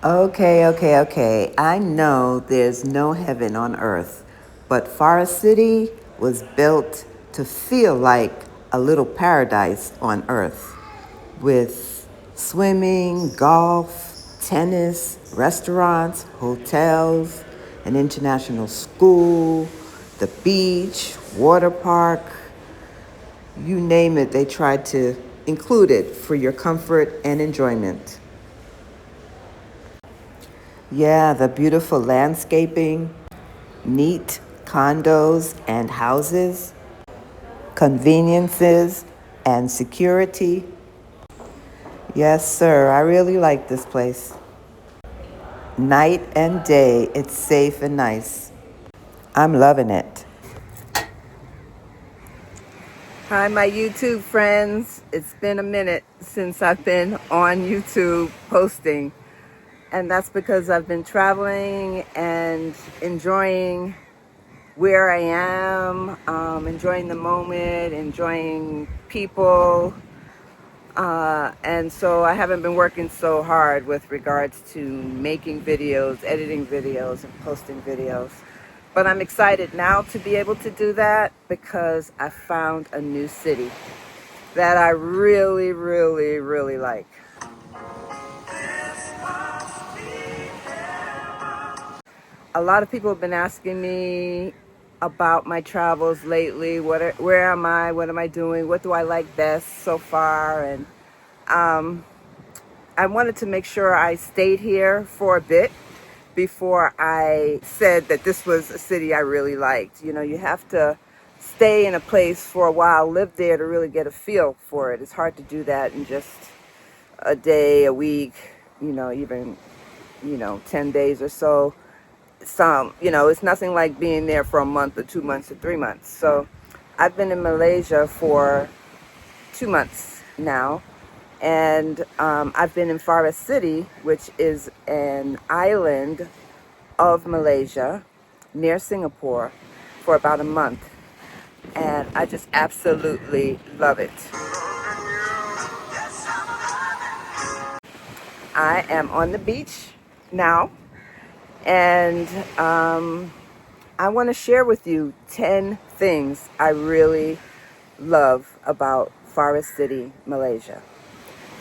Okay. I know there's no heaven on earth, but Forest City was built to feel like a little paradise on earth with swimming, golf, tennis, restaurants, hotels, an international school, the beach, water park, you name it, they tried to include it for your comfort and enjoyment. Yeah, the beautiful landscaping, neat condos and houses, conveniences and security. Yes, sir, I really like this place. Night and day, it's safe and nice. I'm loving it. Hi, my YouTube friends. It's been a minute since I've been on YouTube posting, and that's because I've been traveling and enjoying where I am, enjoying the moment, enjoying people. And so I haven't been working so hard with regards to making videos, editing videos, and posting videos. But I'm excited now to be able to do that because I found a new city that I really like. A lot of people have been asking me about my travels lately. Where am I? What am I doing? What do I like best so far? And I wanted to make sure I stayed here for a bit before I said that this was a city I really liked. You know, you have to stay in a place for a while, live there to really get a feel for it. It's hard to do that in just a day, a week, even, 10 days or so. It's nothing like being there for a month or 2 months or 3 months. So I've been in Malaysia for 2 months now. And I've been in Forest City, which is an island of Malaysia near Singapore, for about a month. And I just absolutely love it. I am on the beach now, and I want to share with you 10 things I really love about Forest City, Malaysia.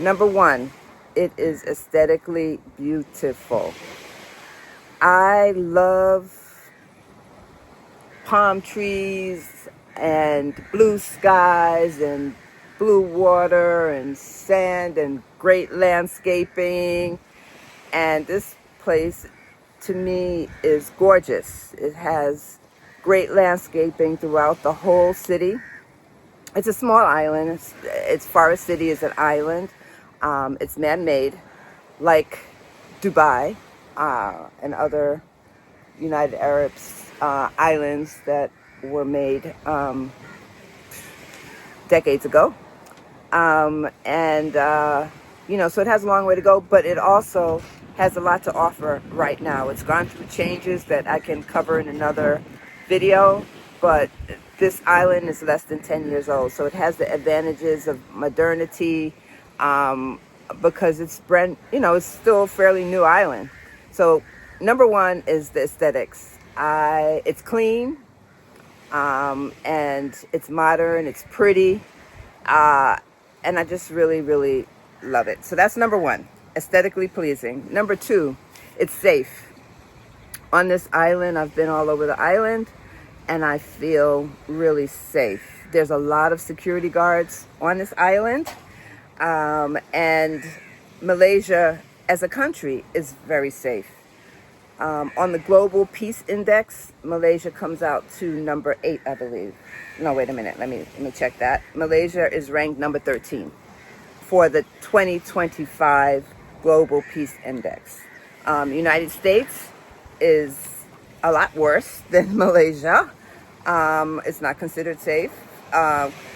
Number one, it is aesthetically beautiful. I love palm trees and blue skies and blue water and sand and great landscaping. And this place, to me, is gorgeous. It has great landscaping throughout the whole city. It's a small island. It's Forest City is an island. It's man-made, like Dubai and other United Arab islands that were made decades ago. So it has a long way to go, but it also has a lot to offer right now. It's gone through changes that I can cover in another video, but this island is less than 10 years old, so it has the advantages of modernity, because it's it's still a fairly new island. So number one is the aesthetics. It's clean, and it's modern, it's pretty, and I just really love it. So that's number one, aesthetically pleasing. Number two, it's safe. On this island, I've been all over the island, and I feel really safe. There's a lot of security guards on this island. And Malaysia as a country is very safe. On the Global Peace Index, Malaysia comes out to number 8, I believe. No, wait a minute. Let me check that. Malaysia is ranked number 13 for the 2025 Global Peace Index. United States is a lot worse than Malaysia. It's not considered safe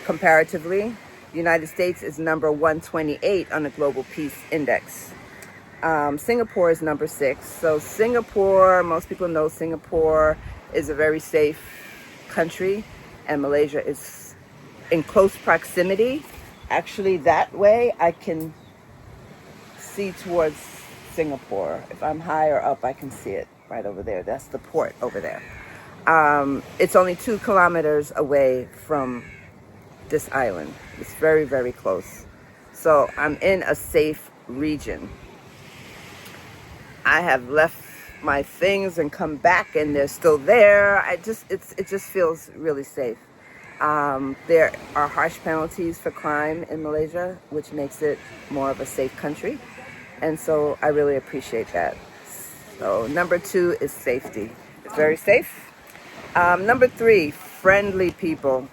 comparatively. The United States is number 128 on the Global Peace Index. Singapore is number 6. So Singapore, most people know Singapore is a very safe country, and Malaysia is in close proximity. Actually, that way I can see towards Singapore. If I'm higher up, I can see it right over there. That's the port over there. It's only 2 kilometers away from this island. It's very, very close. So I'm in a safe region. I have left my things and come back and they're still there. It just feels really safe. There are harsh penalties for crime in Malaysia, which makes it more of a safe country. And so I really appreciate that. So number 2 is safety. It's very safe. Number 3, friendly people.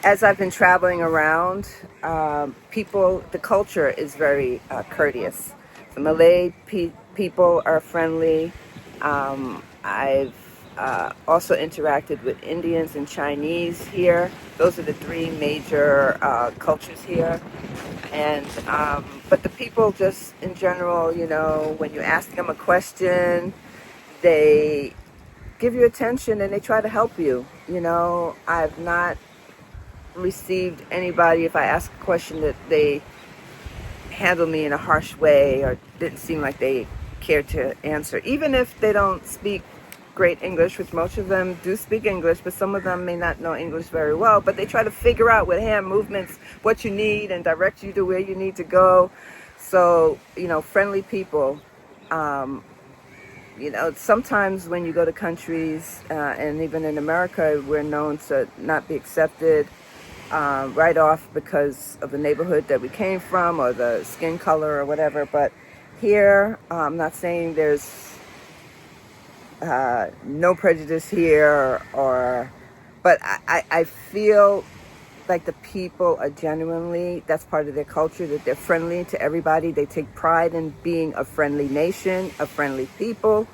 As I've been traveling around, the culture is very courteous. The Malay people are friendly. I've also interacted with Indians and Chinese here. Those are the 3 major cultures here. And but the people just in general, when you ask them a question, they give you attention and they try to help you. I've not received anybody, if I ask a question, that they handle me in a harsh way or didn't seem like they cared to answer. Even if they don't speak great English, which most of them do speak English, but some of them may not know English very well, but they try to figure out with hand movements what you need and direct you to where you need to go. So, friendly people. Sometimes when you go to countries, and even in America, we're known to not be accepted right off because of the neighborhood that we came from or the skin color or whatever. But here, I'm not saying there's no prejudice here, but I feel like the people are genuinely, that's part of their culture, that they're friendly to everybody. They take pride in being a friendly nation, a friendly people.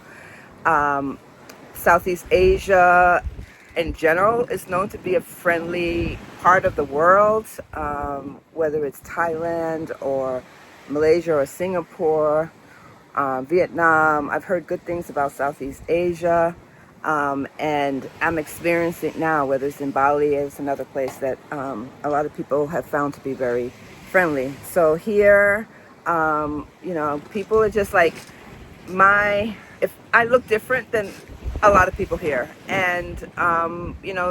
Southeast Asia in general is known to be a friendly part of the world, whether it's Thailand or Malaysia or Singapore, Vietnam. I've heard good things about Southeast Asia, and I'm experiencing it now, whether it's in Bali, it's another place that a lot of people have found to be very friendly. So here, people are just like if I look different than a lot of people here. And,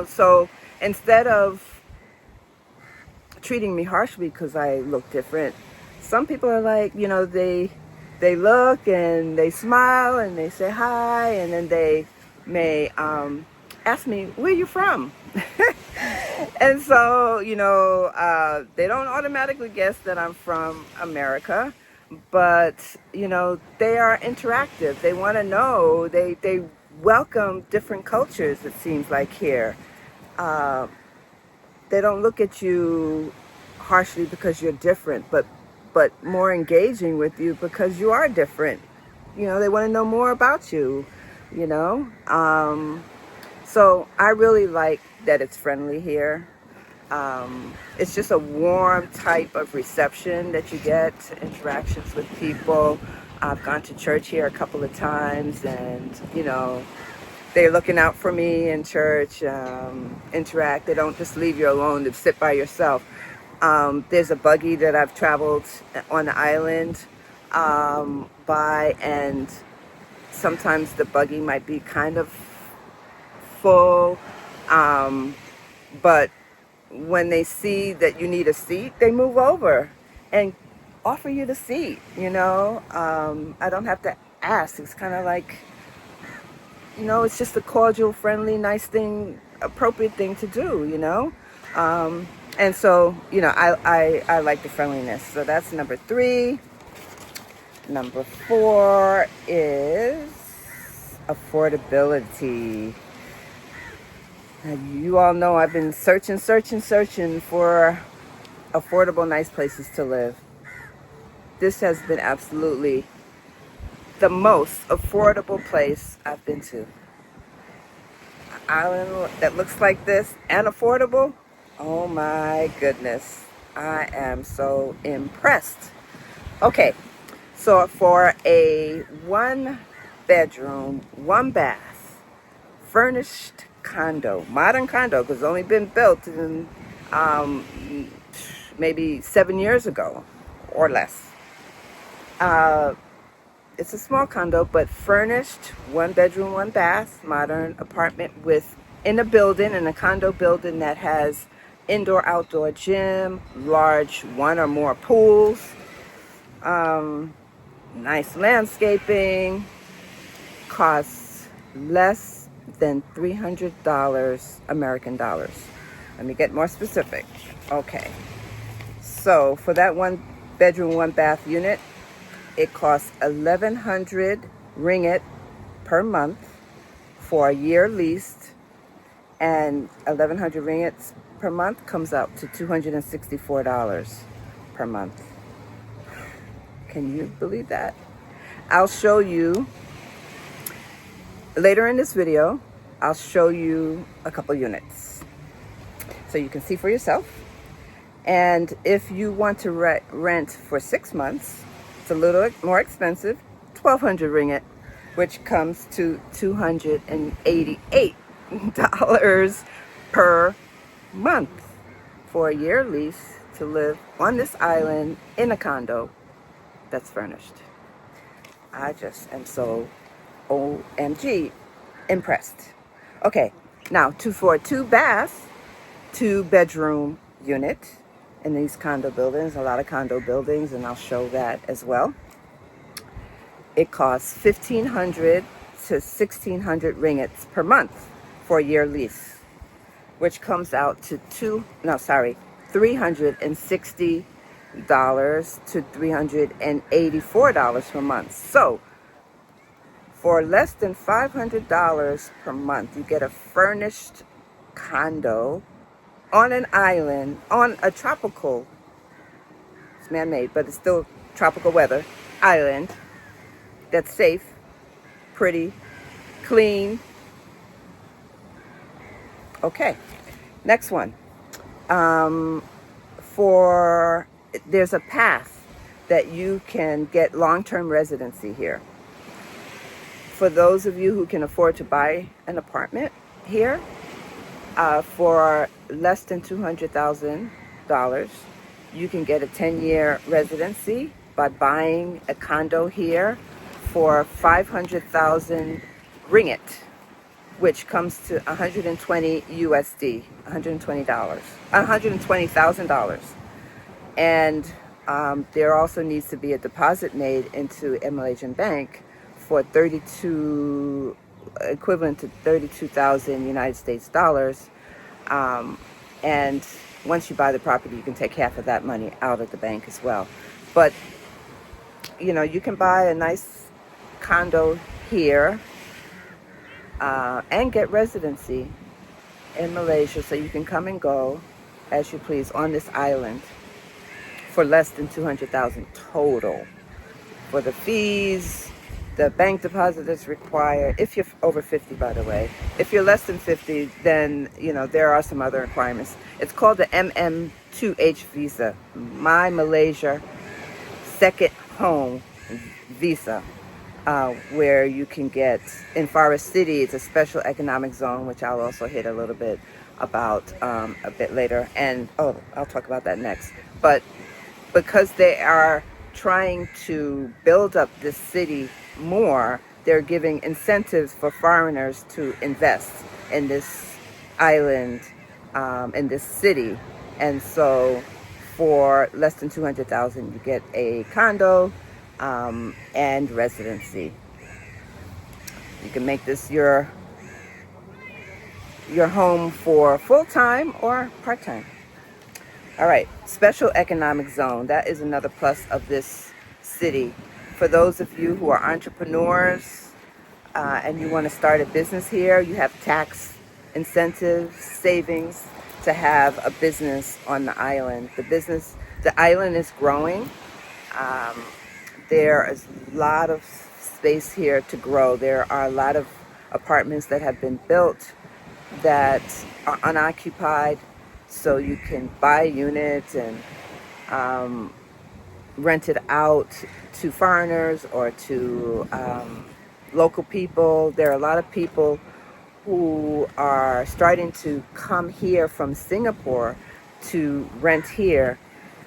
so instead of treating me harshly because I look different, some people are like, they look and they smile and they say hi, and then they may ask me, where you from? And so, they don't automatically guess that I'm from America, but, they are interactive. They want to know. They welcome different cultures, it seems like here. They don't look at you harshly because you're different, but more engaging with you because you are different. They want to know more about you, So I really like that it's friendly here. It's just a warm type of reception that you get, interactions with people. I've gone to church here a couple of times, and, they're looking out for me in church, interact. They don't just leave you alone to sit by yourself. There's a buggy that I've traveled on the island by, and sometimes the buggy might be kind of full, but when they see that you need a seat, they move over and offer you the seat. I don't have to ask. It's kind of like, it's just a cordial, friendly, nice thing, appropriate thing to do, and so, I like the friendliness. So that's number 3. Number 4 is affordability. You all know I've been searching for affordable, nice places to live. This has been absolutely the most affordable place I've been to. An island that looks like this and affordable, oh my goodness. I am so impressed. Okay, so for a 1-bedroom, 1-bath, furnished condo, modern condo, because it's only been built in maybe 7 years ago or less. It's a small condo, but furnished, 1 bedroom, 1 bath, modern apartment in a condo building that has indoor, outdoor gym, large 1 or more pools, nice landscaping, costs less than $300 American dollars. Let me get more specific. Okay. So for that 1 bedroom, 1 bath unit, it costs 1,100 ringgit per month for a year leased, and 1,100 ringgit per month comes out to $264 per month. Can you believe that? I'll show you later in this video. I'll show you a couple units so you can see for yourself. And if you want to rent for 6 months, it's a little more expensive, 1,200 ringgit, which comes to $288 per month for a year lease to live on this island in a condo that's furnished. I just am so OMG impressed. Okay, now for a 2 bath, 2 bedroom unit in these condo buildings, a lot of condo buildings, and I'll show that as well. It costs 1,500 to 1,600 ringgits per month for a year lease, which comes out to $360 to $384 per month. So for less than $500 per month, you get a furnished condo on an island, on a tropical, it's man-made, but it's still tropical weather, island that's safe, pretty, clean. Okay, next one. There's a path that you can get long-term residency here. For those of you who can afford to buy an apartment here, for less than $200,000, you can get a 10-year residency by buying a condo here for 500,000 ringgit, which comes to 120 USD, $120,000. And there also needs to be a deposit made into a Malaysian bank for equivalent to 32,000 United States dollars. And once you buy the property, you can take half of that money out of the bank as well. But, you can buy a nice condo here and get residency in Malaysia, so you can come and go as you please on this island for less than 200,000 total. For the fees, the bank deposit is required if you're over 50, by the way. If you're less than 50, then there are some other requirements. It's called the MM2H visa, My Malaysia Second Home visa, where you can get in Forest City. It's a special economic zone, which I'll also hit a little bit about a bit later, and I'll talk about that next. But because they are trying to build up this city more, they're giving incentives for foreigners to invest in this island, in this city. And so for less than 200,000, you get a condo and residency. You can make this your home for full-time or part-time. All right, special economic zone. That is another plus of this city. For those of you who are entrepreneurs and you want to start a business here, you have tax incentives, savings to have a business on the island. The island is growing. There is a lot of space here to grow. There are a lot of apartments that have been built that are unoccupied, so you can buy units and rent it out to foreigners or to local people. There are a lot of people who are starting to come here from Singapore to rent here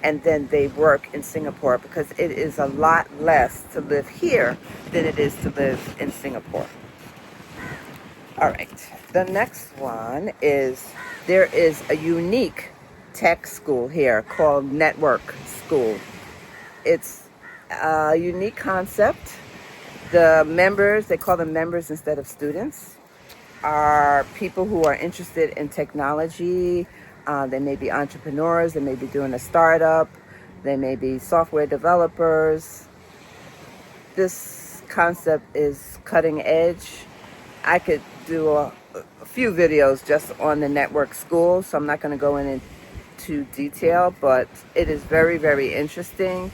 and then they work in Singapore, because it is a lot less to live here than it is to live in Singapore. All right, the next one is, there is a unique tech school here called Network School. It's a unique concept. The members, they call them members instead of students, are people who are interested in technology. They may be entrepreneurs, they may be doing a startup, they may be software developers. This concept is cutting edge. I could do a few videos just on the network school, so I'm not going to go into detail, but it is very, very interesting.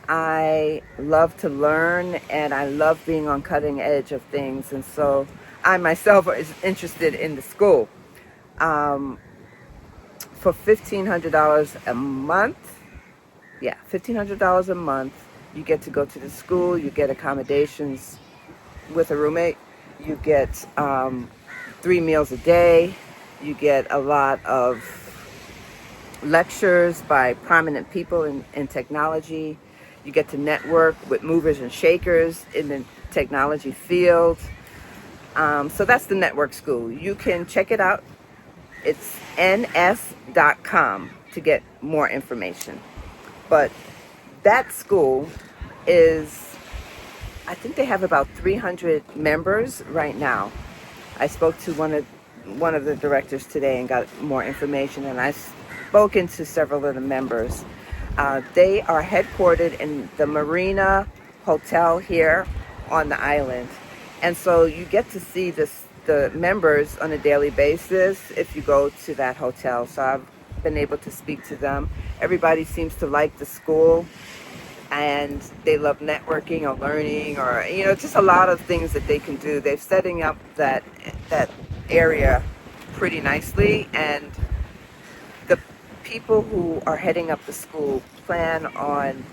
I love to learn, and I love being on cutting edge of things, and so I myself is interested in the school. For $1,500 a month, yeah, $1,500 a month, you get to go to the school, you get accommodations with a roommate, you get 3 meals a day, you get a lot of lectures by prominent people in technology, you get to network with movers and shakers in the technology field. So that's the network school. You can check it out. It's ns.com to get more information. But that school is, I think they have about 300 members right now. I spoke to one of the directors today and got more information, and I've spoken to several of the members. They are headquartered in the Marina Hotel here on the island. And so you get to see the members on a daily basis if you go to that hotel. So I've been able to speak to them. Everybody seems to like the school, and they love networking or learning, or just a lot of things that they can do. They're setting up that area pretty nicely, and the people who are heading up the school plan on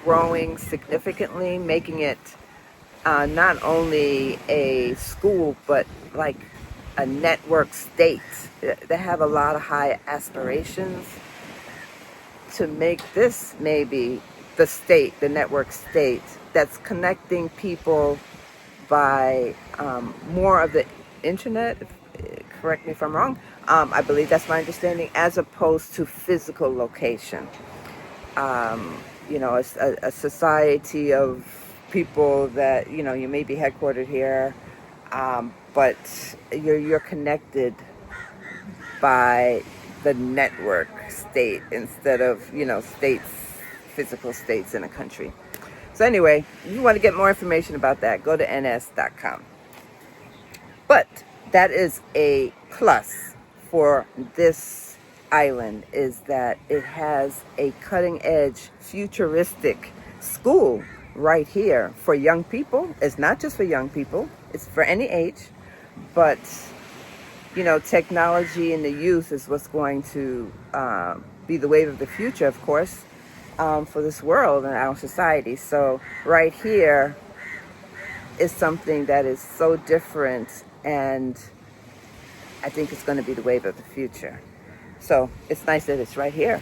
growing significantly, making it not only a school, but like a network state. They have a lot of high aspirations to make this maybe the state, the network state, that's connecting people by more of the internet. Correct me if I'm wrong. I believe that's my understanding, as opposed to physical location. A society of people that, you may be headquartered here, but you're connected by the network state instead of, states, physical states in a country. So anyway, if you want to get more information about that, go to ns.com. But that is a plus for this island, is that it has a cutting edge, futuristic school right here for young people. It's not just for young people, it's for any age, but technology and the youth is what's going to be the wave of the future, of course, for this world and our society. So right here is something that is so different, and I think it's going to be the wave of the future. So it's nice that it's right here.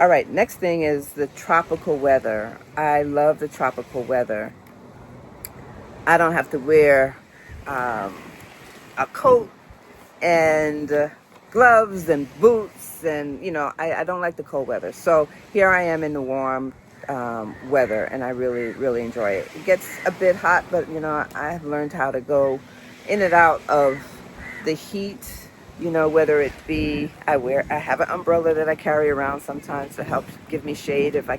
All right, next thing is the tropical weather. I love the tropical weather. I don't have to wear a coat and gloves and boots, and I don't like the cold weather. So here I am in the warm weather, and I really, really enjoy it. It gets a bit hot, but I have learned how to go in and out of the heat. Whether it be, I have an umbrella that I carry around sometimes to help give me shade if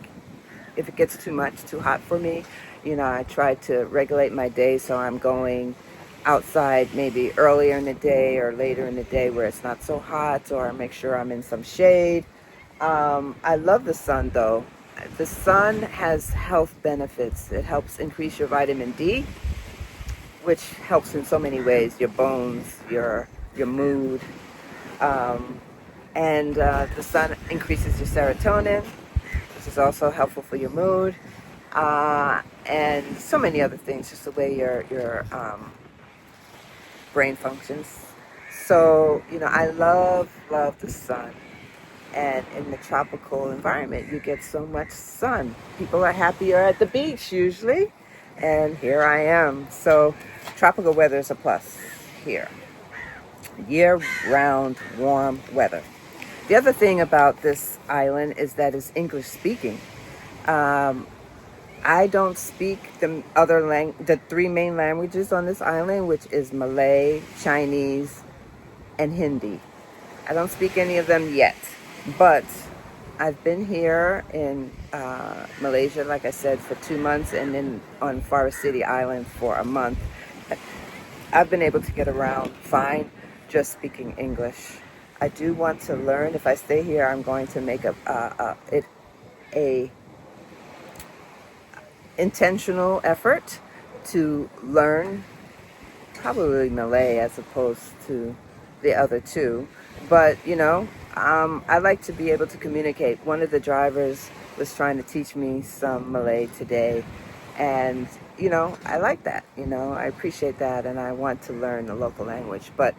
it gets too hot for me. I try to regulate my day, so I'm going outside maybe earlier in the day or later in the day where it's not so hot, or make sure I'm in some shade. I love the sun though. The sun has health benefits. It helps increase your vitamin D, which helps in so many ways, your bones, your mood, and the sun increases your serotonin, which is also helpful for your mood, and so many other things, just the way your brain functions. So I love the sun. And in the tropical environment, you get so much sun. People are happier at the beach usually, and here I am. So tropical weather is a plus here. Year-round warm weather. The other thing about this island is that it's English speaking. I don't speak the three main languages on this island, which is Malay, Chinese, and Hindi. I don't speak any of them yet, but I've been here in Malaysia, like I said, for 2 months, and then on Forest City Island for a month. I've been able to get around fine just speaking English. I do want to learn. If I stay here, I'm going to make a intentional effort to learn probably Malay as opposed to the other two. But, I like to be able to communicate. One of the drivers was trying to teach me some Malay today. And, I like that. I appreciate that. And I want to learn the local language. But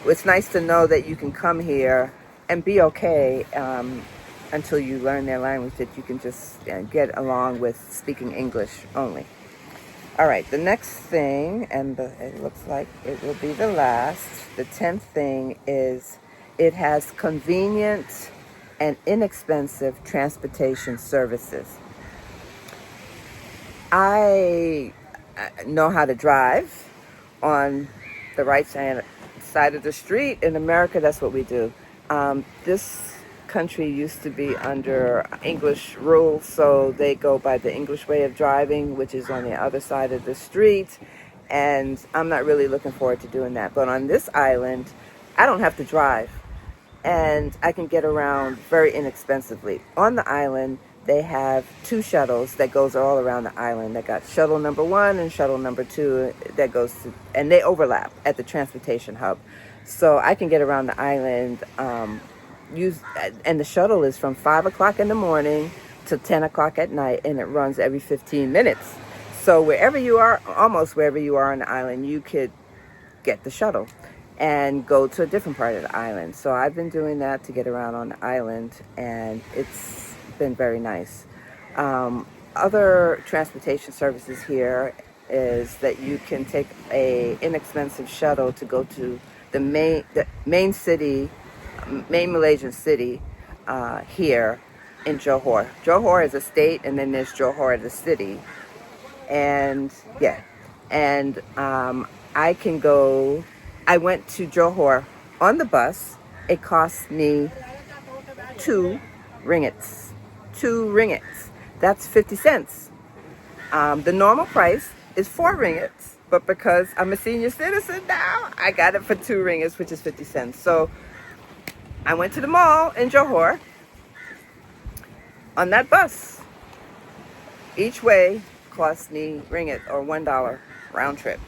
it's nice to know that you can come here and be okay until you learn their language, that you can just get along with speaking English only. All right, the next thing, and it looks like it will be the last, the 10th thing is it has convenient and inexpensive transportation services. I know how to drive on the right side of the street. In America, that's what we do. This country used to be under English rule, so they go by the English way of driving, which is on the other side of the street, and I'm not really looking forward to doing that. But on this island, I don't have to drive, and I can get around very inexpensively. On the island, they have 2 shuttles that goes all around the island. They got shuttle number 1 and shuttle number 2 that goes to, and they overlap at the transportation hub. So I can get around the island, and the shuttle is from 5 o'clock in the morning to 10 o'clock at night, and it runs every 15 minutes. So wherever you are, almost wherever you are on the island, you could get the shuttle and go to a different part of the island. So I've been doing that to get around on the island, and it's been very nice. Other transportation services here is that you can take a inexpensive shuttle to go to the main Malaysian city here in Johor. Johor is a state, and then there's Johor the city. And I went to Johor on the bus. It cost me 2 ringgits. 2 ringgits. That's 50 cents. The normal price is 4 ringgits, but because I'm a senior citizen now, I got it for 2 ringgits, which is 50 cents. So I went to the mall in Johor on that bus. Each way cost me ringgit or $1 round trip.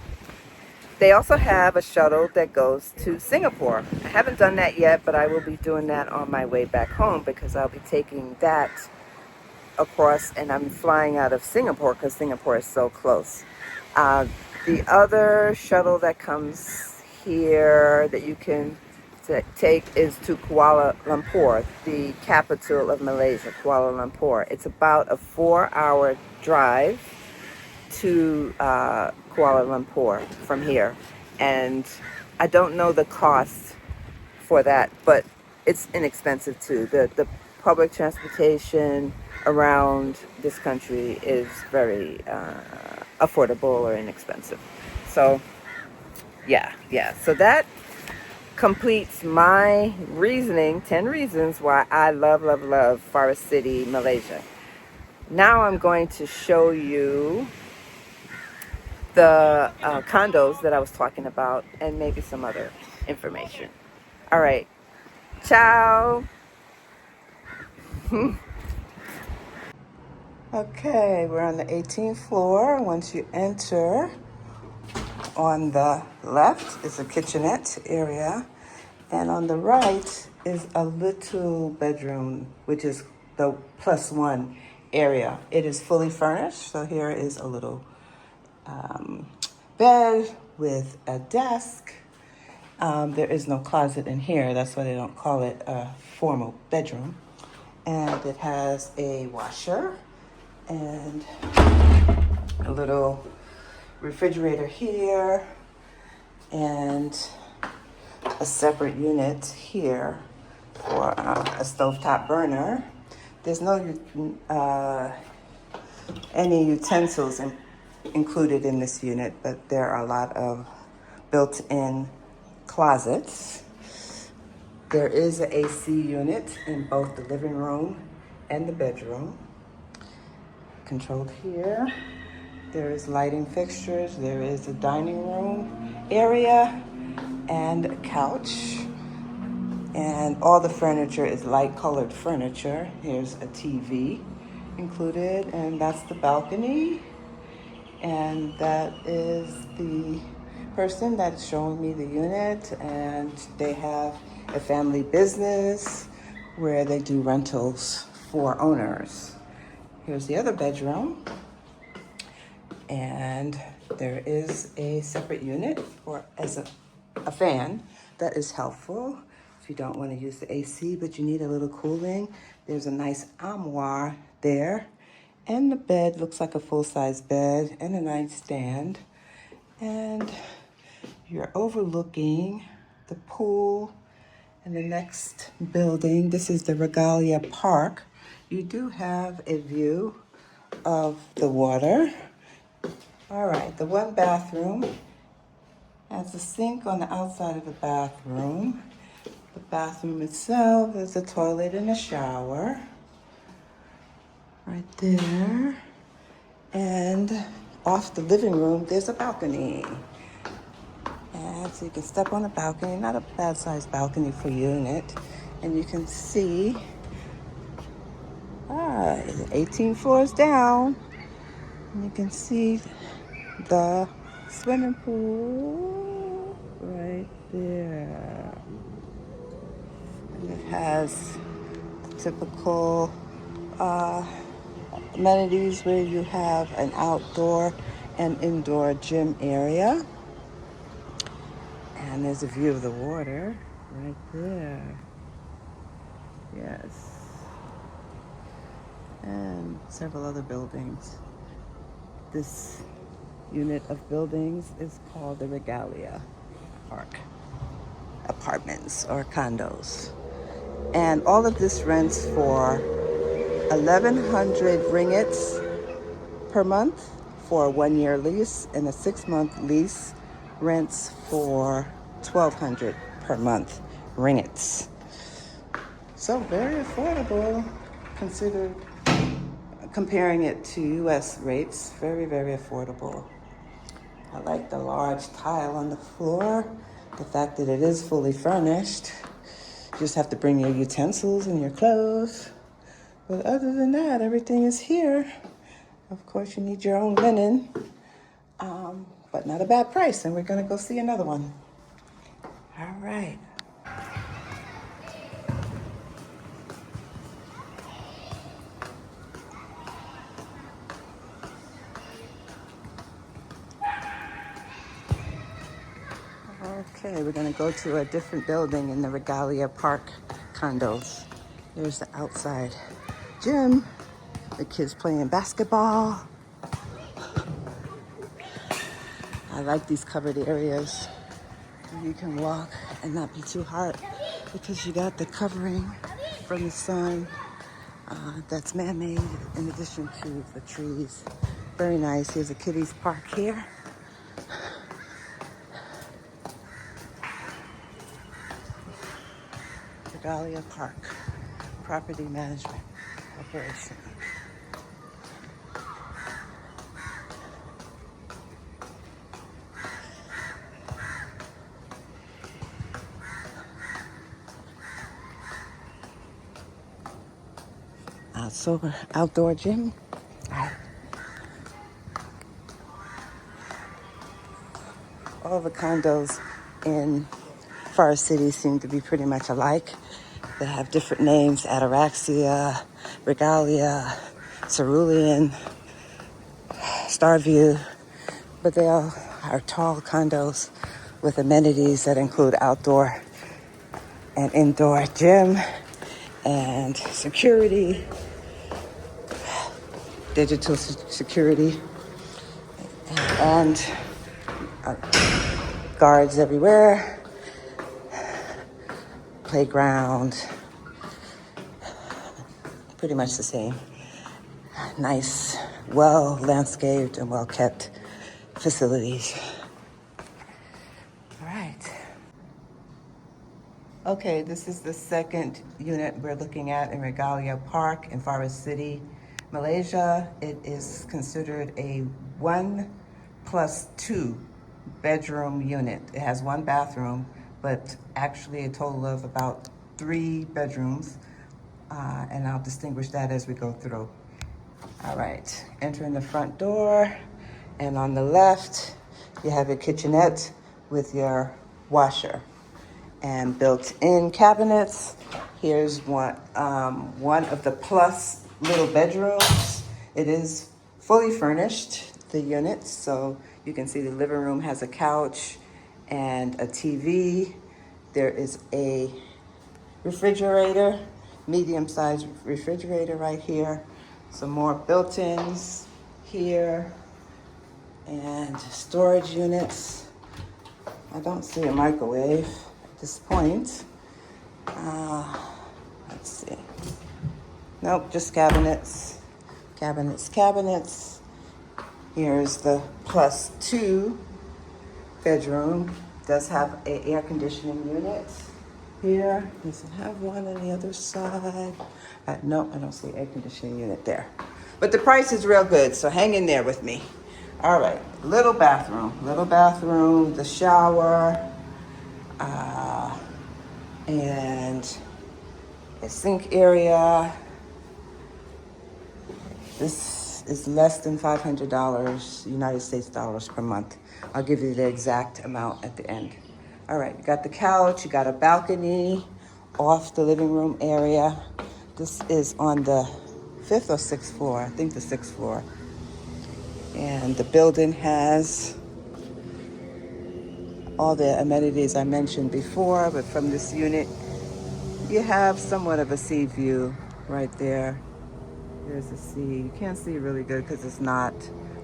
They also have a shuttle that goes to Singapore. I haven't done that yet, but I will be doing that on my way back home because I'll be taking that across, and I'm flying out of Singapore because Singapore is so close. The other shuttle that comes here that you can take is to Kuala Lumpur, the capital of Malaysia, Kuala Lumpur. It's about a 4-hour drive to Kuala Lumpur from here, and I don't know the cost for that, but it's inexpensive too. The public transportation around this country is very affordable or inexpensive. So yeah. So that completes my reasoning, 10 reasons why I love Forest City, Malaysia. Now I'm going to show you the condos that I was talking about and maybe some other information. All right. Ciao. Okay, we're on the 18th floor. Once you enter, on the left is a kitchenette area, and on the right is a little bedroom, which is the +1 area. It is fully furnished, so here is a little bed with a desk. There is no closet in here. That's why they don't call it a formal bedroom. And it has a washer and a little refrigerator here and a separate unit here for a stovetop burner. There's no any utensils included in this unit, but there are a lot of built-in closets. There is an AC unit in both the living room and the bedroom. Controlled here. There is lighting fixtures. There is a dining room area and a couch. And all the furniture is light colored furniture. Here's a TV included, and that's the balcony. And that is the person that's showing me the unit, and they have a family business where they do rentals for owners. Here's the other bedroom, and there is a separate unit for as a fan that is helpful if you don't want to use the AC but you need a little cooling. There's a nice armoire there, and the bed looks like a full-size bed and a nightstand. And you're overlooking the pool and the next building. This is the Regalia Park. You do have a view of the water. All right, the one bathroom has a sink on the outside of the bathroom. The bathroom itself is a toilet and a shower right there. And off the living room, there's a balcony. And so you can step on the balcony, not a bad sized balcony for unit. And you can see 18 floors down. And you can see the swimming pool right there. And it has typical amenities where you have an outdoor and indoor gym area. And there's a view of the water right there. Yes. And several other buildings. This unit of buildings is called the Regalia Park Apartments or condos. And all of this rents for 1,100 ringgits per month for a 1-year lease, and a 6-month lease rents for 1,200 per month ringgits. So very affordable considered comparing it to US rates. Very, very affordable. I like the large tile on the floor, the fact that it is fully furnished. You just have to bring your utensils and your clothes. But other than that, everything is here. Of course, you need your own linen, but not a bad price. And we're gonna go see another one. All right. Okay, we're gonna go to a different building in the Regalia Park condos. There's the outside gym, the kids playing basketball. I like these covered areas. You can walk and not be too hot because you got the covering from the sun that's man-made in addition to the trees. Very nice. Here's a kiddies park here. Regalia Park Property Management Corporation. Outdoor gym. All the condos in Forest City seem to be pretty much alike. They have different names: Ataraxia, Regalia, Cerulean, Starview, but they all are tall condos with amenities that include outdoor and indoor gym and security, digital security, and guards everywhere, playground, pretty much the same. Nice, well landscaped and well kept facilities. All right. Okay, this is the second unit we're looking at in Regalia Park in Forest City, Malaysia. It is considered a 1+2 bedroom unit. It has one bathroom, but actually a total of about 3 bedrooms. And I'll distinguish that as we go through. All right, entering the front door, and on the left, you have your kitchenette with your washer and built-in cabinets. Here's one of the plus little bedrooms. It is fully furnished, the unit, so you can see the living room has a couch and a TV. There is a refrigerator, medium-sized refrigerator right here. Some more built-ins here and storage units. I don't see a microwave at this point. Let's see. Nope, just cabinets, cabinets, cabinets. Here's the +2 bedroom. Does have an air conditioning unit here. Does it have one on the other side? Nope, I don't see an air conditioning unit there. But the price is real good, so hang in there with me. All right, little bathroom, the shower, and a sink area. This is less than $500 United States dollars per month. I'll give you the exact amount at the end. All right, you got the couch, you got a balcony off the living room area. This is on the 5th or 6th floor, I think the 6th floor. And the building has all the amenities I mentioned before, but from this unit, you have somewhat of a sea view right there. There's a sea. You can't see really good because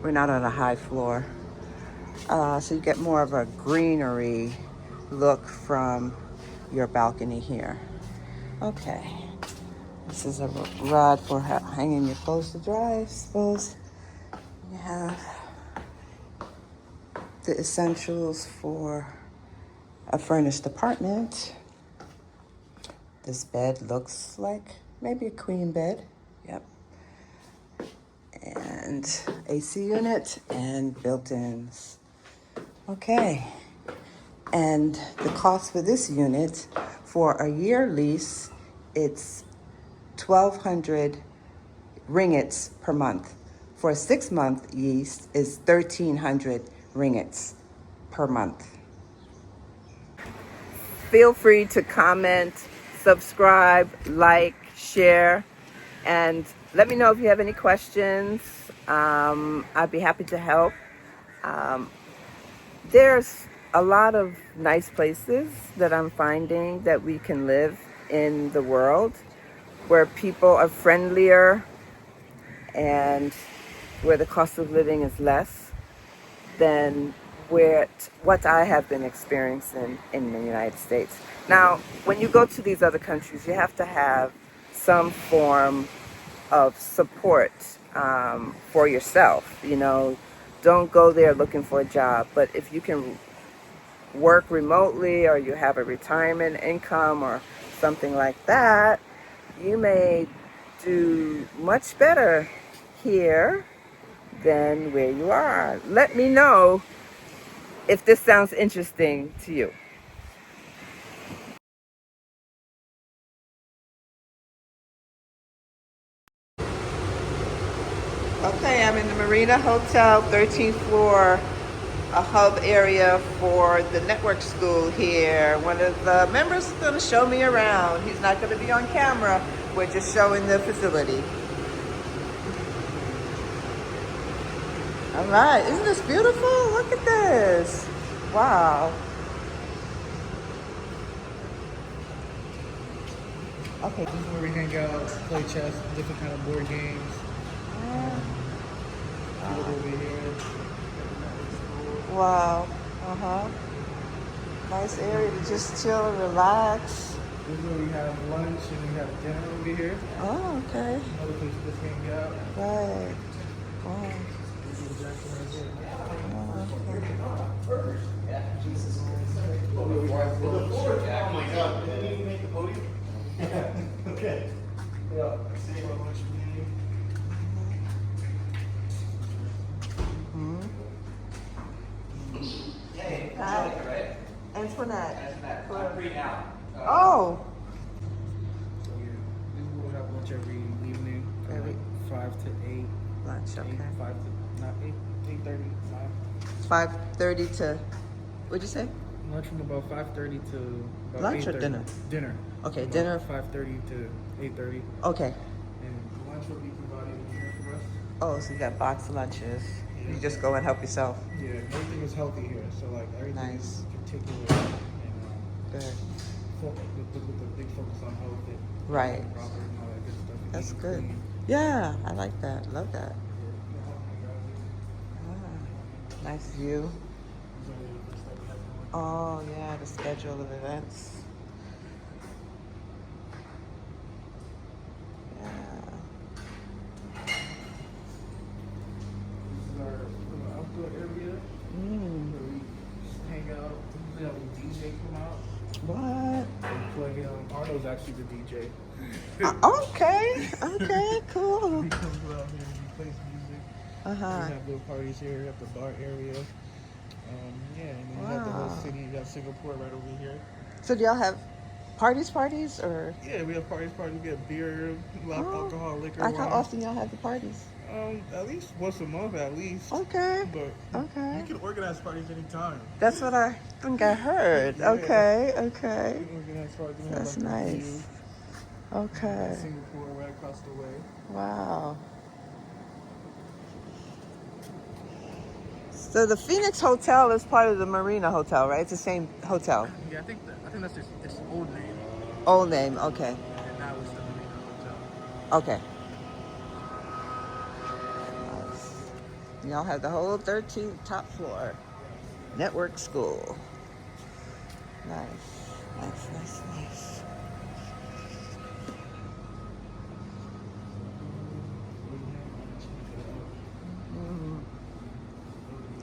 we're not on a high floor. So you get more of a greenery look from your balcony here. Okay. This is a rod for hanging your clothes to dry, I suppose. You have the essentials for a furnished apartment. This bed looks like maybe a queen bed. Yep. And AC unit and built-ins. Okay. And the cost for this unit, for a year lease, it's 1,200 ringgits per month. For a 6-month lease, is 1,300 ringgits per month. Feel free to comment, subscribe, like, share, and let me know if you have any questions. I'd be happy to help. There's a lot of nice places that I'm finding that we can live in the world where people are friendlier and where the cost of living is less than what I have been experiencing in the United States. Now, when you go to these other countries, you have to have some form of support for yourself. You know, don't go there looking for a job, but if you can work remotely or you have a retirement income or something like that, you may do much better here than where you are. Let me know if this sounds interesting to you. Okay, I'm in the Marina Hotel, 13th floor, a hub area for the network school here. One of the members is going to show me around. He's not going to be on camera. We're just showing the facility. All right, isn't this beautiful? Look at this. Wow. Okay. This is where we hang out, play chess, different kind of board games. Look over here. Wow. Uh-huh. Nice area to just chill and relax. This is where we have lunch and we have dinner over here. Oh, okay. Another place to just hang out. Right. Wow. Oh my God! Didn't you make the podium? Okay. Yeah. See how much we need. Hi. Antoinette. I'm free now. Oh. So we will have lunch every evening. Every 5 to 8. lunch, okay. 5 to not 8:30. 5:30 to, what'd you say? Lunch from about 5:30 to about Lunch or 8:30. dinner? Dinner. Okay, About dinner. 5:30 to 8:30. Okay. And lunch will be provided here for us. Oh, so you got boxed lunches. You just go and help yourself. Yeah, everything is healthy here. So like everything Nice. is particular and Good. with the big focus on health and Right. proper and all that good stuff. and That's eating good. clean. Yeah, I like that. Love that. Yeah. Ah, nice view. Oh, yeah, the schedule of events. Yeah. This is our little outdoor area where we just hang out. We have a DJ come out. What? We play. Arnold's actually the DJ. Okay. Okay, cool. He comes out here and he plays music. Uh-huh. We have little parties here at the bar area. Yeah, and then we have the whole Wow. city. We got Singapore right over here. So do y'all have parties or? Yeah, we have parties. We have beer, a lot of alcohol, liquor, Like how wine. often y'all have the parties? At least once a month, at least. Okay. But Okay. you can organize parties anytime. That's what I think I heard. Yeah. Okay. You Okay. can organize parties. We have, That's like, a nice. view. Okay. Singapore right across the way. Wow. So the Phoenix Hotel is part of the Marina Hotel, right? It's the same hotel. Yeah, I think that's just its old name, Old name. Okay. and now it's the Marina Hotel. Okay. Nice. Y'all have the whole 13th top floor. Network school. Nice. Nice, nice, nice.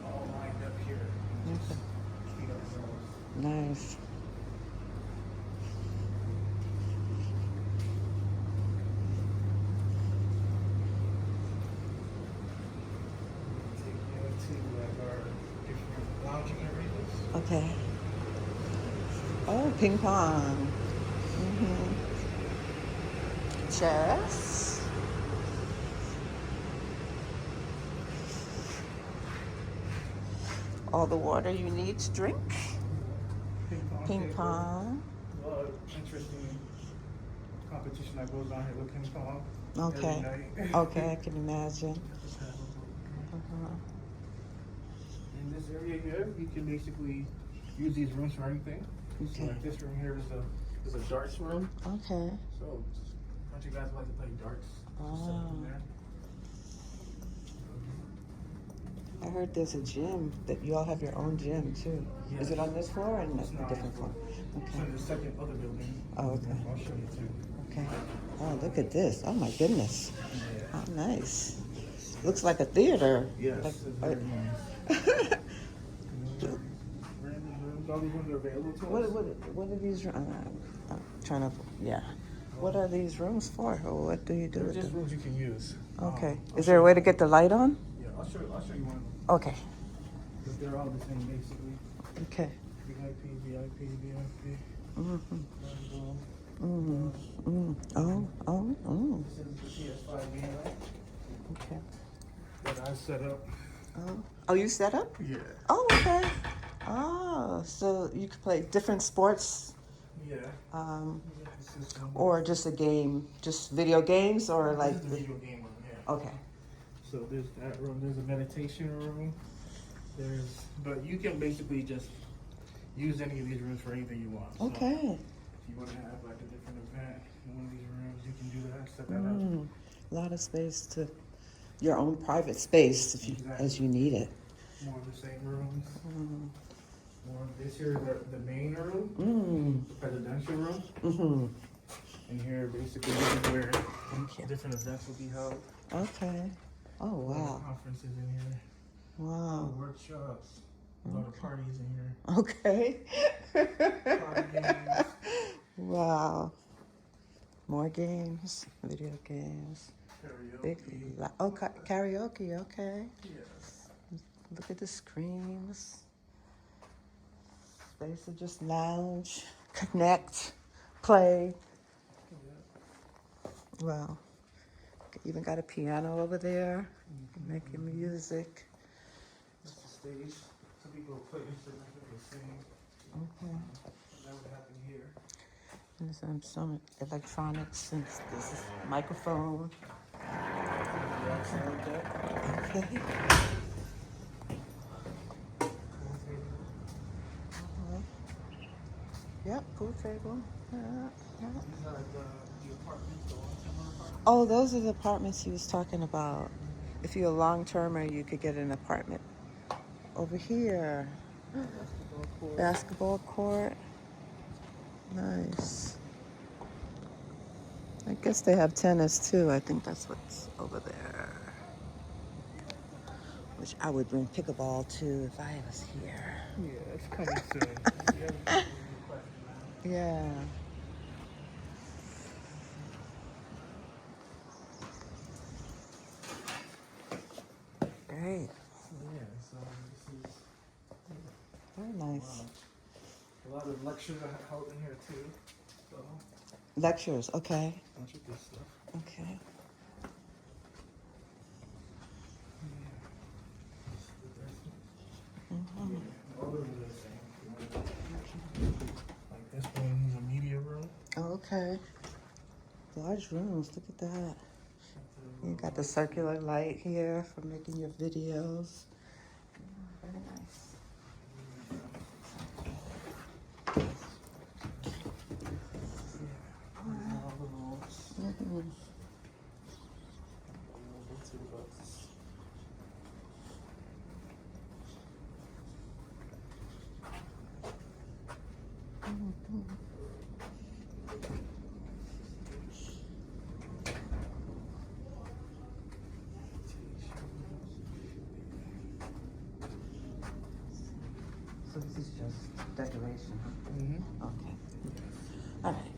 All lined up here. Okay. Feed ourselves. Nice. Take you into like our different lounging areas. Okay. Oh, ping pong. Chess. All the water you need to drink. Ping table. pong. A lot of interesting competition that goes on here with ping pong. Okay. Every night. Okay, I can imagine. In this area here, you can basically use these rooms for anything. So Okay. like this room here is a darts room. Okay. So a bunch of guys like to play darts. Just set up in there. I heard there's a gym that you all have your own gym too. Is it on this floor or in It's a not different floor? It's Okay. in the second other building. Oh, okay. I'll show you too. Okay. Oh, look at this. Oh my goodness. Oh, nice. Looks like a theater. Yes, Like, it's very nice. Brand new rooms. All these rooms are available to us. what are these? I'm trying to. Yeah. What are these rooms for? Or what do you do They're with just them? rooms you can use. Okay. I'll Is show there a you- way to get the light on? Yeah, I'll show you one. Okay. But they're all the same basically. Okay. VIP, VIP. Mm-hmm. Bundle. Oh. This is the PS5 game Okay. that I set up. Oh, you set up? Yeah. Oh, okay. Oh, so you could play different sports, Yeah. System. or just a game, just video games, or like. This is the video game room, yeah. Okay. So there's that room. There's a meditation room. But you can basically just use any of these rooms for anything you want. So Okay. If you want to have like a different event in one of these rooms, you can do that. Set that up. A lot of space to your own private space if you as you need it. More of the same rooms. More of this here, the main room, the presidential room. And here, basically, this is where different events will be held. Okay. Oh wow. Conferences in here. Wow. Workshops. A lot of parties in here. Okay. Party games. Wow. More games, video games. Karaoke. Karaoke. Okay. Yes. Look at the screens. Space to just lounge, connect, play. Wow. Even got a piano over there, making music. This is the stage. Some people play instruments and they sing. Okay. That would happen here. And some electronics and this is microphone. Okay. Yep, pool table. Yeah. These are the apartments, the long-term apartments. Oh, those are the apartments he was talking about. If you're a long-termer, you could get an apartment. Over here, basketball court. Nice. I guess they have tennis too. I think that's what's over there. Which I would bring pickleball to if I was here. Yeah, it's coming soon. Yeah. Great. Yeah, so this is Very nice. a lot of lectures are held in here too. So, Lectures, okay. a bunch of good stuff. Okay. All of them are the same. Like this one's a media room. Oh, okay. Large rooms, look at that. You got the circular light here for making your videos. Very nice. All the rooms. Mm-hmm. So this is just decoration. Mm-hmm. Okay. All right.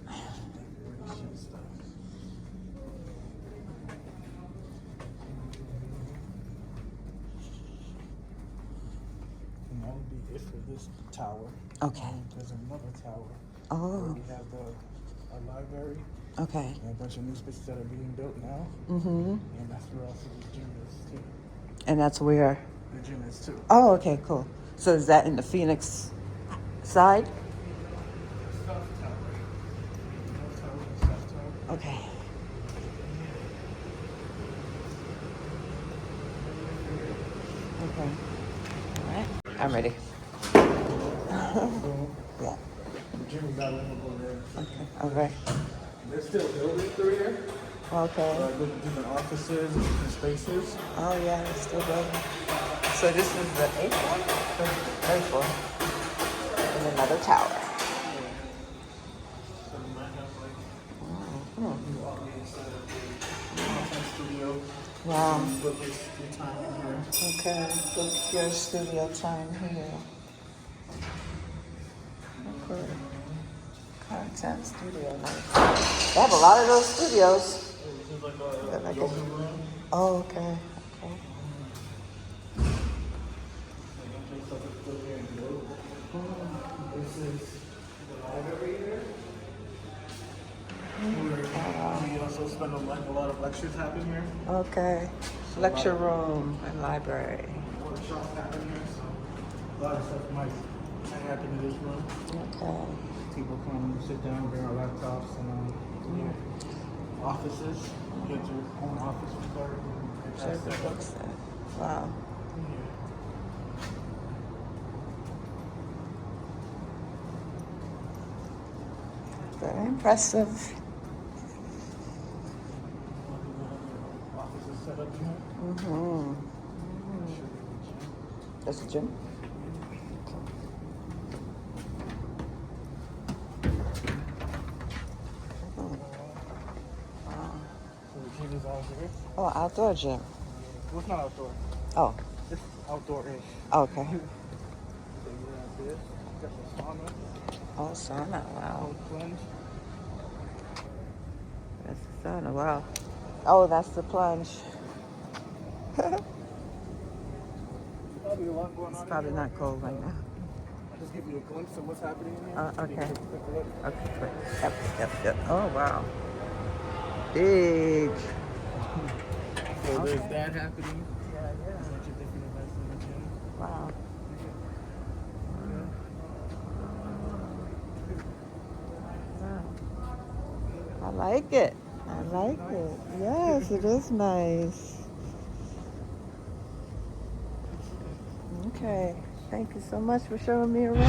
And that would be it for this tower. Okay. There's another tower. Oh. Where we have a library Okay. and a bunch of new spaces that are being built now. Mm-hmm. And that's where also the gym is too. And that's where. The gym is too. Oh, okay, cool. So is that in the Phoenix side? South Tower. North Tower and South Tower. Okay. Okay. All right. I'm ready. Yeah. The gym is that level over there. Okay. All right. They're still building through here. Okay. With different offices and different spaces. Oh yeah, it's still building. So this is the 8th one? 3rd floor. And another tower. So you might have like you walk inside of the content studio. Wow. Book your time in here. Okay. Book your studio time here. Okay. Content studio. Nice. They have a lot of those studios. This is like a They're like yoga room. Oh, okay. Okay. This is the library here. We also spend a lot of lectures happen here. Okay. Lecture room and library. Workshops happen here, so a lot of stuff might happen in this room. Okay. People come sit down, bring our laptops, and offices. You get your own office with clerk and There's the books there. Wow. impressive. Offices set up here. Mm-hmm. That's a gym. So the gym is out here. Oh, outdoor gym. Well, it's not outdoor. Oh, It's outdoor-ish. okay. So you have this. Got the sauna. Oh, sauna. Wow. Cold plunge. That's the sauna. Wow. Oh, that's the plunge. Probably a lot going It's on. probably in not here. cold right now. I'll just give you a glimpse of what's happening in here. Okay. Take a quick look. Okay, quick. Yep, yep, yep. Oh, wow. Big. So there's that happening. Yeah, A bunch of different events in the gym. Wow. Wow. I like it. I like it. Yes, it is nice. Okay. Thank you so much for showing me around.